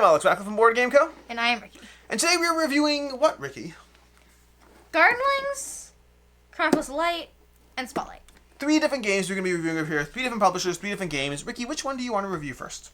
am Alex Wackle from Board Game Co. And I am Ricky. And today we are reviewing what, Ricky? Gardlings, Chronicles of Light, and Spotlight. 3 different games we're going to be reviewing over here. 3 different publishers, 3 different games. Ricky, which one do you want to review first?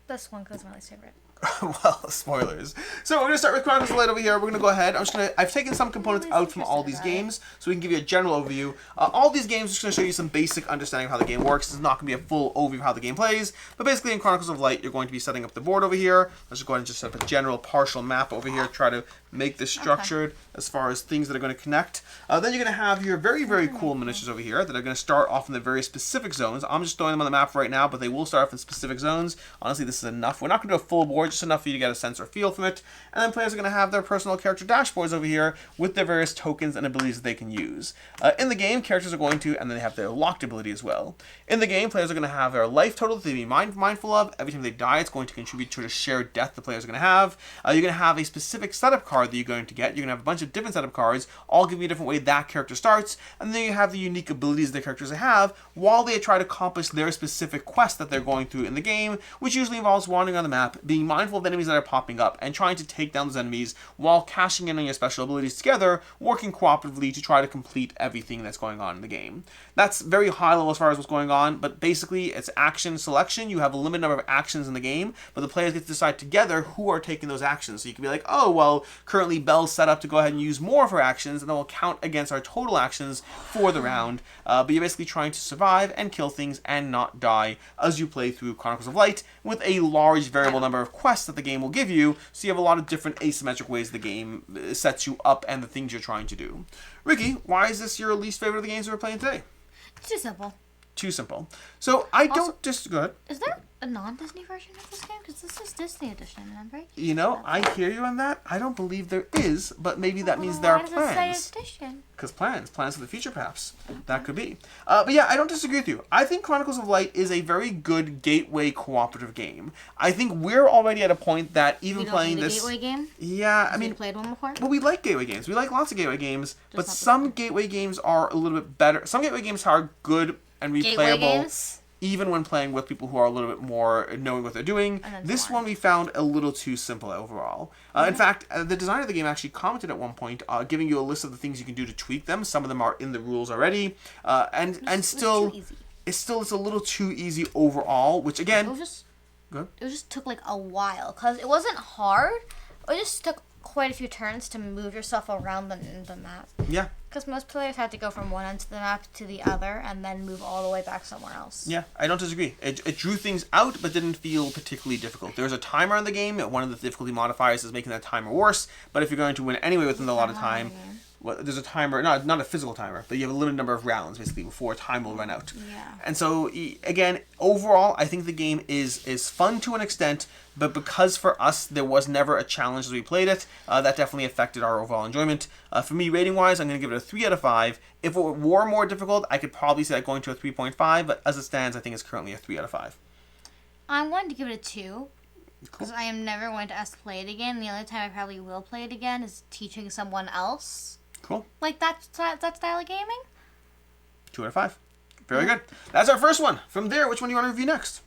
This one because it's my least favorite. Well, spoilers. So we're going to start with Chronicles of Light over here. We're going to go ahead. I've taken some components out from all these games so we can give you a general overview. All these games are just going to show you some basic understanding of how the game works. It's not going to be a full overview of how the game plays. But basically in Chronicles of Light, you're going to be setting up the board over here. Let's just go ahead and just set up a general partial map over here. Try to make this structured as far as things that are going to connect. Then you're going to have your very, very cool miniatures over here that are going to start off in the very specific zones. I'm just throwing them on the map right now, but they will start off in specific zones. Honestly, this is enough. We're not going to do a full board, just enough for you to get a sense or feel from it. And then players are going to have their personal character dashboards over here with their various tokens and abilities that they can use. In the game, characters are going to, and then they have their locked ability as well. In the game, players are going to have their life total that they be mindful of. Every time they die, it's going to contribute to the shared death the players are going to have. You're going to have a specific setup card that you're going to get. You're going to have a bunch of different setup cards, all give you a different way that character starts, and then you have the unique abilities the characters have while they try to accomplish their specific quest that they're going through in the game, which usually involves wandering on the map, being mindful of enemies that are popping up, and trying to take down those enemies while cashing in on your special abilities together, working cooperatively to try to complete everything that's going on in the game. That's very high level as far as what's going on, but basically it's action selection. You have a limited number of actions in the game, but the players get to decide together who are taking those actions. So you can be like, oh, well, currently Belle's set up to go ahead and use more of her actions, and then we'll count against our total actions for the round. But you're basically trying to survive and kill things and not die as you play through Chronicles of Light with a large variable number of quests that the game will give you, so you have a lot of different asymmetric ways the game sets you up and the things you're trying to do. Ricky, why is this your least favorite of the games we're playing today? It's too simple. Too simple. So I don't just... Go ahead. Is there a non-Disney version of this game? Because this is Disney edition, and I'm very curious. You know, I hear you on that. I don't believe there is, but maybe that means there are plans. Why does it say edition? Because plans for the future, perhaps. That could be. But yeah, I don't disagree with you. I think Chronicles of Light is a very good gateway cooperative game. I think we're already at a point that even playing this... gateway game? Yeah, I mean... You played one before? Well, we like gateway games. We like lots of gateway games, but some gateway games are a little bit better. Some gateway games are good and replayable, even when playing with people who are a little bit more knowing what they're doing. This one we found a little too simple overall. In fact, the designer of the game actually commented at one point, giving you a list of the things you can do to tweak them. Some of them are in the rules already, and still, it's a little too easy overall. Which again, it just took like a while because it wasn't hard. It just took quite a few turns to move yourself around the map. Yeah. Because most players had to go from one end of the map to the other and then move all the way back somewhere else. Yeah, I don't disagree. It drew things out, but didn't feel particularly difficult. There's a timer in the game. One of the difficulty modifiers is making that timer worse. But if you're going to win anyway within a lot of time, there's a timer, not a physical timer, but you have a limited number of rounds basically before time will run out. Yeah. And so again, overall, I think the game is fun to an extent, but because for us there was never a challenge as we played it, that definitely affected our overall enjoyment. For me, rating wise, I'm going to give it a 3 out of 5. If it were more difficult, I could probably see that going to a 3.5, but as it stands, I think it's currently a 3 out of 5. I'm going to give it a 2. Because I am never going to ask to play it again. The only time I probably will play it again is teaching someone else. Cool. Like that style of gaming? 2 out of 5. Very good. That's our first one. From there, which one do you want to review next?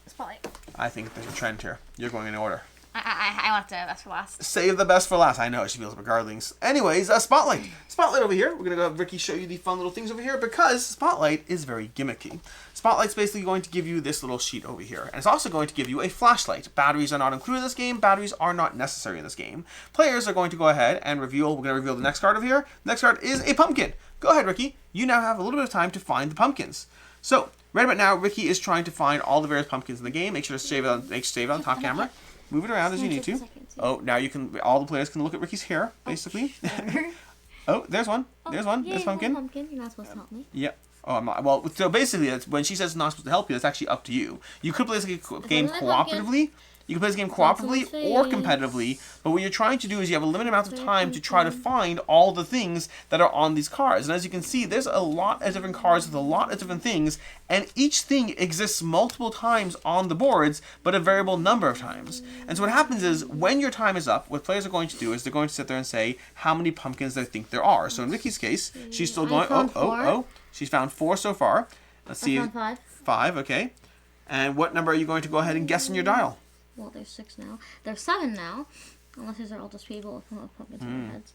Spotlight. I think there's a trend here. You're going in order. I want to best for last. Save the best for last. I know, she feels like Gardlings. Anyways, Spotlight. Spotlight over here. We're going to go have Ricky show you the fun little things over here because Spotlight is very gimmicky. Spotlight's basically going to give you this little sheet over here. And it's also going to give you a flashlight. Batteries are not included in this game. Batteries are not necessary in this game. Players are going to go ahead and reveal, we're going to reveal the next card over here. The next card is a pumpkin. Go ahead, Ricky. You now have a little bit of time to find the pumpkins. So, right about now, Ricky is trying to find all the various pumpkins in the game. Make sure to save it on top camera. Move it around as you need to. Oh, now you can. All the players can look at Ricky's hair, basically. Oh, there's one. There's one. There's pumpkin. Pumpkin. You're not supposed to help me. Yep. Oh, I'm not. Well, so basically, when she says not supposed to help you, that's actually up to you. You could play this game cooperatively. You can play this game cooperatively or competitively, but what you're trying to do is you have a limited amount of time to try to find all the things that are on these cards. And as you can see, there's a lot of different cards with a lot of different things, and each thing exists multiple times on the boards, but a variable number of times. And so what happens is, when your time is up, what players are going to do is they're going to sit there and say how many pumpkins they think there are. So in Ricky's case, she's still going, she's found 4 so far. Let's see. 5. 5, okay. And what number are you going to go ahead and guess on your dial? Well, there's 6 now. There's 7 now. Unless these are all just people with pumpkins on their heads.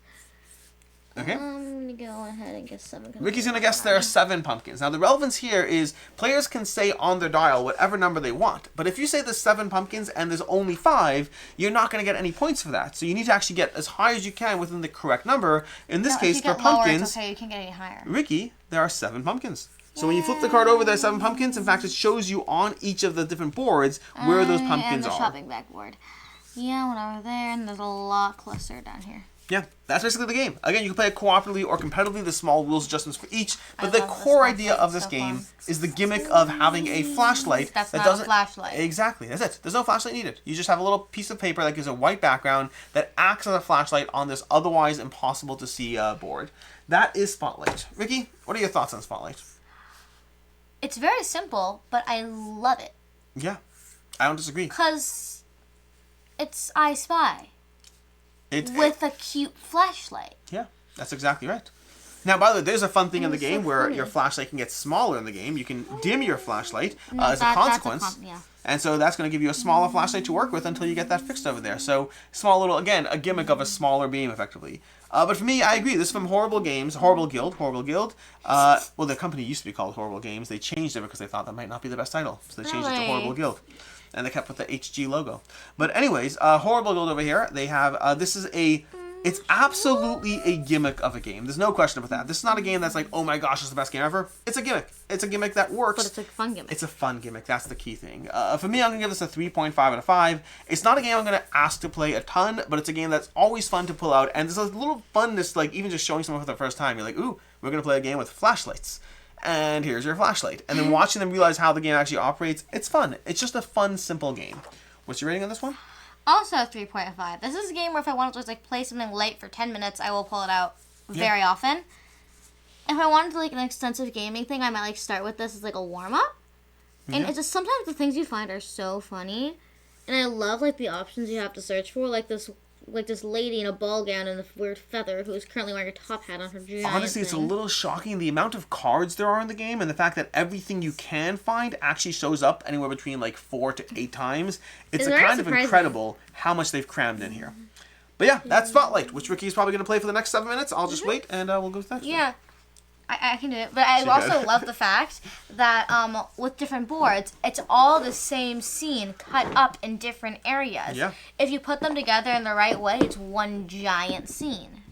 Okay. I'm going to go ahead and guess 7. Ricky's going to guess there are 7 pumpkins. Now, the relevance here is players can say on their dial whatever number they want. But if you say there's 7 pumpkins and there's only 5, you're not going to get any points for that. So you need to actually get as high as you can within the correct number. In this case, for pumpkins, it's okay. You can't get any higher. Ricky, there are 7 pumpkins. So when you flip the card over, there's 7 pumpkins. In fact, it shows you on each of the different boards where those pumpkins and the are. shopping bag board. Yeah, one over there, and there's a lot closer down here. Yeah, that's basically the game. Again, you can play it cooperatively or competitively. There's small rules adjustments for each. But the core idea of this game is the gimmick of having a flashlight that doesn't. Not a flashlight. Exactly, that's it. There's no flashlight needed. You just have a little piece of paper that gives a white background that acts as a flashlight on this otherwise impossible to see board. That is Spotlight. Ricky, what are your thoughts on Spotlight? It's very simple, but I love it. Yeah, I don't disagree. Because it's I Spy. With a cute flashlight. Yeah, that's exactly right. Now, by the way, there's a fun thing in the game so where funny. your flashlight can get smaller in the game. You can dim your flashlight as a consequence. Yeah. And so that's going to give you a smaller flashlight to work with until you get that fixed over there. So small little, again, a gimmick of a smaller beam, effectively. But for me, I agree. This is from Horrible Games, Horrible Guild. Well, the company used to be called Horrible Games. They changed it because they thought that might not be the best title. So they changed it to Horrible Guild. And they kept with the HG logo. But anyways, Horrible Guild over here, they have, it's absolutely a gimmick of a game. There's no question about that. This is not a game that's like, oh my gosh, it's the best game ever. It's a gimmick. It's a gimmick that works. But it's a fun gimmick. It's a fun gimmick. That's the key thing. For me, I'm going to give this a 3.5 out of 5. It's not a game I'm going to ask to play a ton, but it's a game that's always fun to pull out. And there's a little funness, like even just showing someone for the first time. You're like, ooh, we're going to play a game with flashlights. And here's your flashlight. And then watching them realize how the game actually operates, it's fun. It's just a fun, simple game. What's your rating on this one? Also 3.5. This is a game where if I want to just like play something light for 10 minutes, I will pull it out very often. If I wanted to like an extensive gaming thing, I might like start with this as like a warm-up. And it's just sometimes the things you find are so funny. And I love like the options you have to search for, like this lady in a ball gown and a weird feather who is currently wearing a top hat on her giant Honestly, it's a little shocking the amount of cards there are in the game and the fact that everything you can find actually shows up anywhere between like 4 to 8 times. It's a kind of incredible how much they've crammed in here. But yeah, that's Spotlight, which Ricky's probably going to play for the next 7 minutes. I'll just wait and we'll go with that. Yeah. I can do it, but I also love the fact that with different boards, it's all the same scene cut up in different areas. Yeah. If you put them together in the right way, it's one giant scene.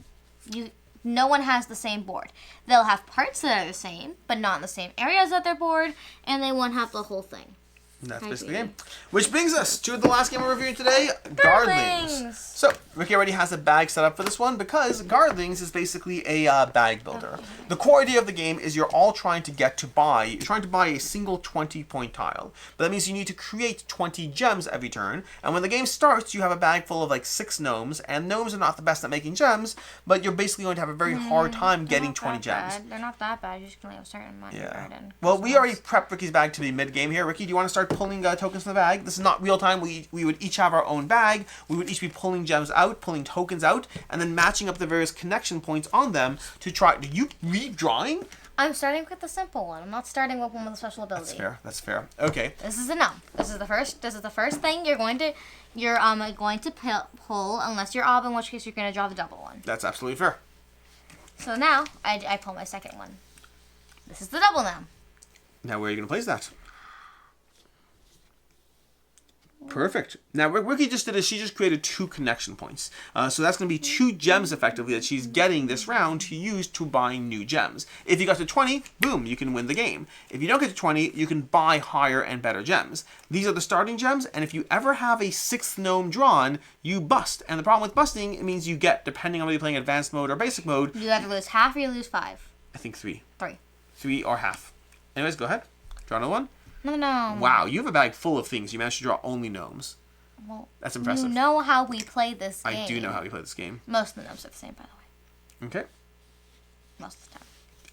No one has the same board. They'll have parts that are the same, but not in the same areas of their board, and they won't have the whole thing. And that's basically the game. Which brings us to the last game we're reviewing today, Gardlings. So, Ricky already has a bag set up for this one because Gardlings is basically a bag builder. The core idea of the game is you're all trying to buy a single 20-point tile. But that means you need to create 20 gems every turn. And when the game starts, you have a bag full of like 6 gnomes. And gnomes are not the best at making gems, but you're basically going to have a very hard time getting 20 gems. They're not that bad. You just can only have a certain amount in your garden. Well, we already prepped Ricky's bag to be mid-game here. Ricky, do you want to start pulling tokens from the bag? This is not real time. We would each have our own bag. We would each be pulling gems out, pulling tokens out, and then matching up the various connection points on them to try. Do you read drawing? I'm starting with the simple one. I'm not starting with one with a special ability. That's fair. That's fair. Okay. This is a gnome. This is the first thing you're going to pull unless you're ob, in which case you're going to draw the double one. That's absolutely fair. So now I pull my second one. This is the double gnome. Now where are you going to place that? Perfect. Now, what Ricky just did is she just created 2 connection points. So that's going to be 2 gems, effectively, that she's getting this round to use to buy new gems. If you got to 20, boom, you can win the game. If you don't get to 20, you can buy higher and better gems. These are the starting gems, and if you ever have a 6th gnome drawn, you bust. And the problem with busting, it means you get, depending on whether you're playing advanced mode or basic mode... You either lose half or you lose 5. I think 3. 3. 3 or half. Anyways, go ahead. Draw another one. No. Wow, you have a bag full of things. You managed to draw only gnomes. Well, that's impressive. You know how we play this game. I do know how we play this game. Most of the gnomes are the same, by the way. Okay. Most of the time.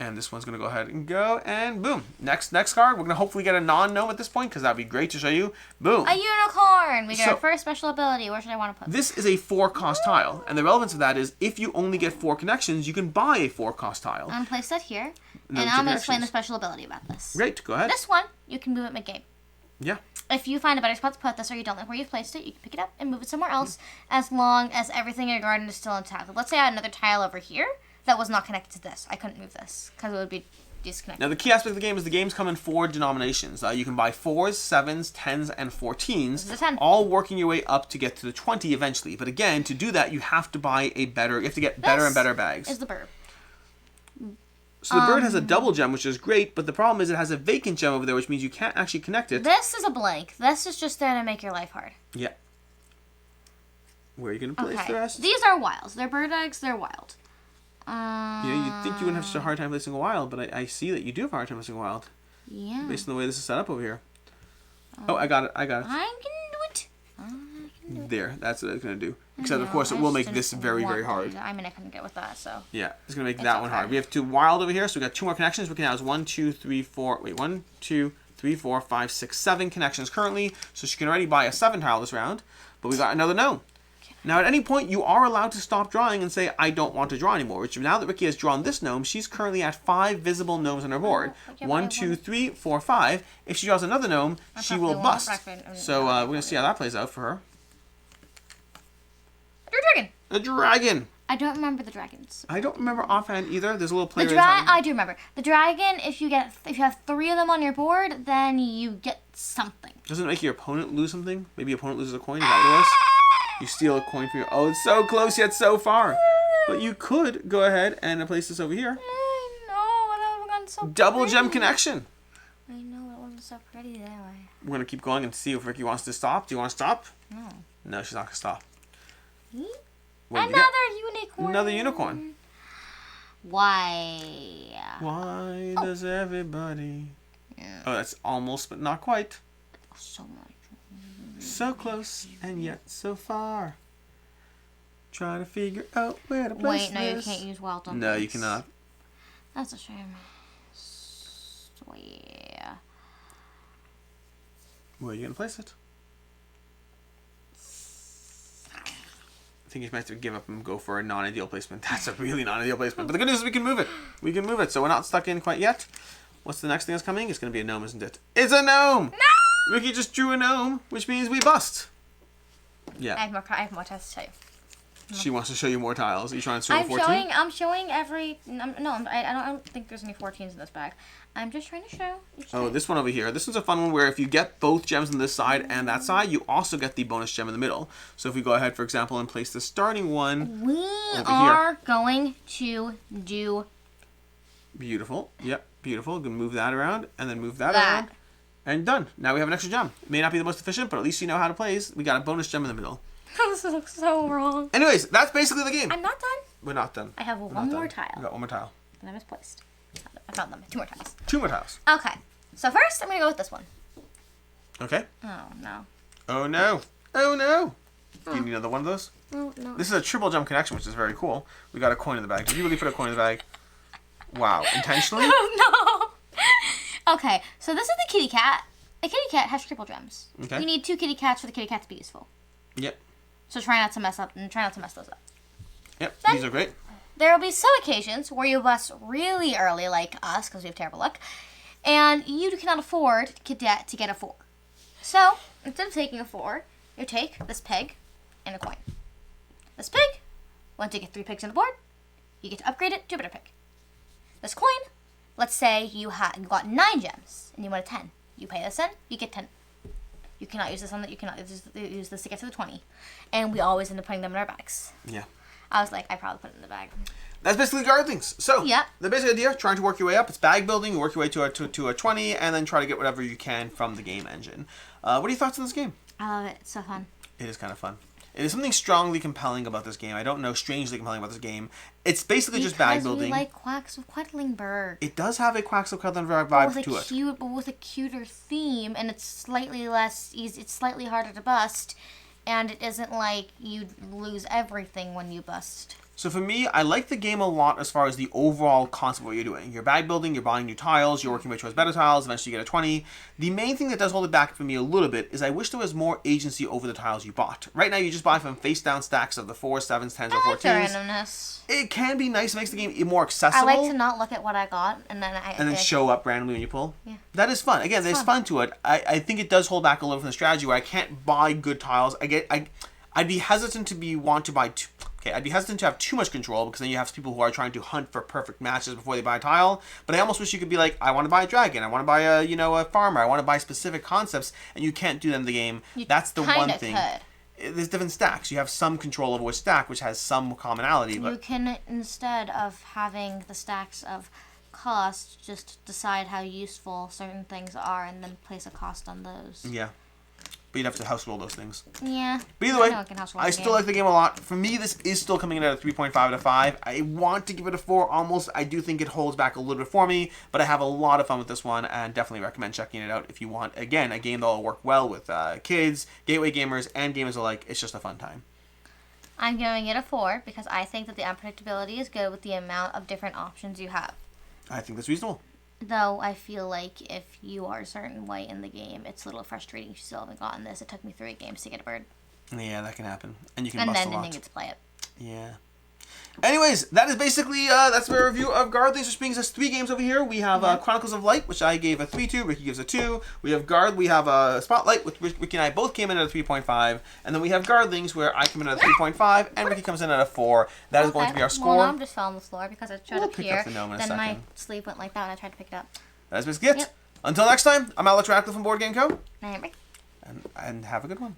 And this one's going to go ahead and go, and boom. Next card. We're going to hopefully get a non-gnome at this point, because that would be great to show you. Boom. A unicorn! We get our first special ability. Where should I want to put this? This is a 4-cost tile, and the relevance of that is if you only get 4 connections, you can buy a 4-cost tile. I'm going to place that here, and I'm going to explain the special ability about this. Great, go ahead. This one, you can move it mid-game. Yeah. If you find a better spot to put this or you don't like where you've placed it, you can pick it up and move it somewhere else as long as everything in your garden is still intact. Let's say I had another tile over here that was not connected to this. I couldn't move this because it would be disconnected. Now, the key aspect of the game is the games come in 4 denominations. You can buy 4s, 7s, 10s, and 14s, This is a 10. all working your way up to get to the 20 eventually. But again, to do that, you have to buy you have to get better and better bags. Is the bird. So the bird has a double gem, which is great, but the problem is it has a vacant gem over there, which means you can't actually connect it. This is a blank. This is just there to make your life hard. Yeah. Where are you going to place the rest? These are wilds. They're bird eggs. They're wild. You'd think you wouldn't have such a hard time placing a wild, but I see that you do have a hard time placing a wild. Yeah. Based on the way this is set up over here. Oh, I got it. I can do it. There. That's what it's going to do. Except, of course, it will make this very, very hard. I mean, I couldn't get with that, so. Yeah, it's going to make that one hard. We have 2 wild over here, so we got 2 more connections. We can have 1, 2, 3, 4. Wait, 1, 2, 3, 4, 5, 6, 7 connections currently. So she can already buy a 7 tile this round. But we got another gnome. Now, at any point, you are allowed to stop drawing and say, I don't want to draw anymore. Which, now that Ricky has drawn this gnome, she's currently at 5 visible gnomes on her board. 1, 2, 3, 4, 5. If she draws another gnome, she will bust. So, we're going to see how that plays out for her. Dragon. A dragon. I don't remember the dragons. I don't remember offhand either. There's a little player. I do remember. The dragon, if you have 3 of them on your board, then you get something. Doesn't it make your opponent lose something? Maybe your opponent loses a coin? Is that what it was? You steal a coin from your... Oh, it's so close yet so far. But you could go ahead and place this over here. I know. That would have gotten so Double pretty. gem connection. I know. It wasn't so pretty that way. We're going to keep going and see if Ricky wants to stop. Do you want to stop? No. No, she's not going to stop. Another unicorn. Another unicorn. Why? Why does everybody... Oh, that's almost, but not quite. So much. So close and yet so far. Try to figure out where to place Wait, no, you can't use wild on No, this. you cannot. That's a shame. So, yeah. Where are you going to place it? I think you might have to give up and go for a non-ideal placement. That's a really non-ideal placement. But the good news is we can move it. We can move it. So we're not stuck in quite yet. What's the next thing that's coming? It's going to be a gnome, isn't it? It's a gnome! No! Ricky just drew a gnome, which means we bust. Yeah. I have more tests to show you. She wants to show you more tiles. Are you trying to show 14? I'm showing every... I don't think there's any 14s in this bag. I'm just trying to show each Oh, time. this one over here. This one's a fun one where if you get both gems on this side and that side, you also get the bonus gem in the middle. So if we go ahead, for example, and place the starting one We are going to do... Beautiful. Yep, beautiful. Gonna move that around and then move that around. And done. Now we have an extra gem. It may not be the most efficient, but at least you know how to play. We got a bonus gem in the middle. This looks so wrong. Anyways, that's basically the game. I'm not done. We're not done. I have one more tile. We got one more tile. And I misplaced. I found them. 2 more tiles. 2 more tiles. Okay. So first, I'm going to go with this one. Okay. Oh, no. Oh, no. Oh, no. Do you need another one of those? Oh, no. This is a triple gem connection, which is very cool. We got a coin in the bag. Did you really put a coin in the bag? Wow. Intentionally? Oh, no. Okay. So this is the kitty cat. A kitty cat has triple gems. Okay. You need 2 kitty cats for the kitty cat to be useful. Yep. So try not to mess those up. Yep. Then, these are great. There will be some occasions where you bust really early, like us, because we have terrible luck, and you cannot afford to get a 4. So, instead of taking a 4, you take this pig and a coin. This pig, once you get 3 pigs on the board, you get to upgrade it to a better pig. This coin, let's say you got 9 gems, and you want a 10. You pay this in, you get 10. You cannot use this you cannot use this to get to the 20. And we always end up putting them in our bags. Yeah. I was like, I probably put it in the bag. That's basically Gardlings. So, Yep. the basic idea, trying to work your way up. It's bag building. You work your way to a 20, and then try to get whatever you can from the game engine. What are your thoughts on this game? I love it. It's so fun. It is kind of fun. It is something strongly compelling about this game. I don't know, strangely compelling about this game. It's basically just bag building. We like Quacks of Quedlinburg. It does have a Quacks of Quedlinburg vibe to it. But with a cuter theme, and it's slightly less easy. It's slightly harder to bust, and it isn't like you lose everything when you bust. So for me, I like the game a lot as far as the overall concept of what you're doing. You're bag building, you're buying new tiles, you're working your way towards better tiles, eventually you get a 20. The main thing that does hold it back for me a little bit is I wish there was more agency over the tiles you bought. Right now you just buy from face down stacks of the 4s, 7s, 10s, or 14s. I like the randomness. It can be nice, it makes the game more accessible. I like to not look at what I got and then show up randomly when you pull. Yeah. That is fun. Again, there's fun to it. I think it does hold back a little from the strategy where I can't buy good tiles. I'd be hesitant I'd be hesitant to have too much control because then you have people who are trying to hunt for perfect matches before they buy a tile. But I almost wish you could be like, I want to buy a dragon, I want to buy a farmer, I want to buy specific concepts, and you can't do that in the game. That's the one thing. There's different stacks. You have some control over which stack, which has some commonality. But you can, instead of having the stacks of cost, just decide how useful certain things are and then place a cost on those. Yeah. But you'd have to house roll those things. Yeah. But either way, I still like the game a lot. For me, this is still coming in at a 3.5 out of 5. I want to give it a 4 almost. I do think it holds back a little bit for me, but I have a lot of fun with this one and definitely recommend checking it out if you want, again, a game that will work well with kids, gateway gamers, and gamers alike. It's just a fun time. I'm giving it a 4 because I think that the unpredictability is good with the amount of different options you have. I think that's reasonable. Though I feel like if you are a certain way in the game, it's a little frustrating you still haven't gotten this. It took me 3 games to get a bird. Yeah, that can happen. And you can bust a lot. And then didn't get to play it. Yeah. Anyways, that is basically, that's my review of Gardlings, which brings us 3 games over here. We have Chronicles of Light, which I gave a 3 to. Ricky gives a 2. We have Spotlight, which Ricky and I both came in at a 3.5. And then we have Gardlings, where I come in at a 3.5, and Ricky comes in at a 4. That is going to be our score. Well, I'm just fell on the floor because I tried to pick up the gnome in a second. My sleeve went like that and I tried to pick it up. That is basically it. Yep. Until next time, I'm Alex Radcliffe from Board Game Co. And have a good one.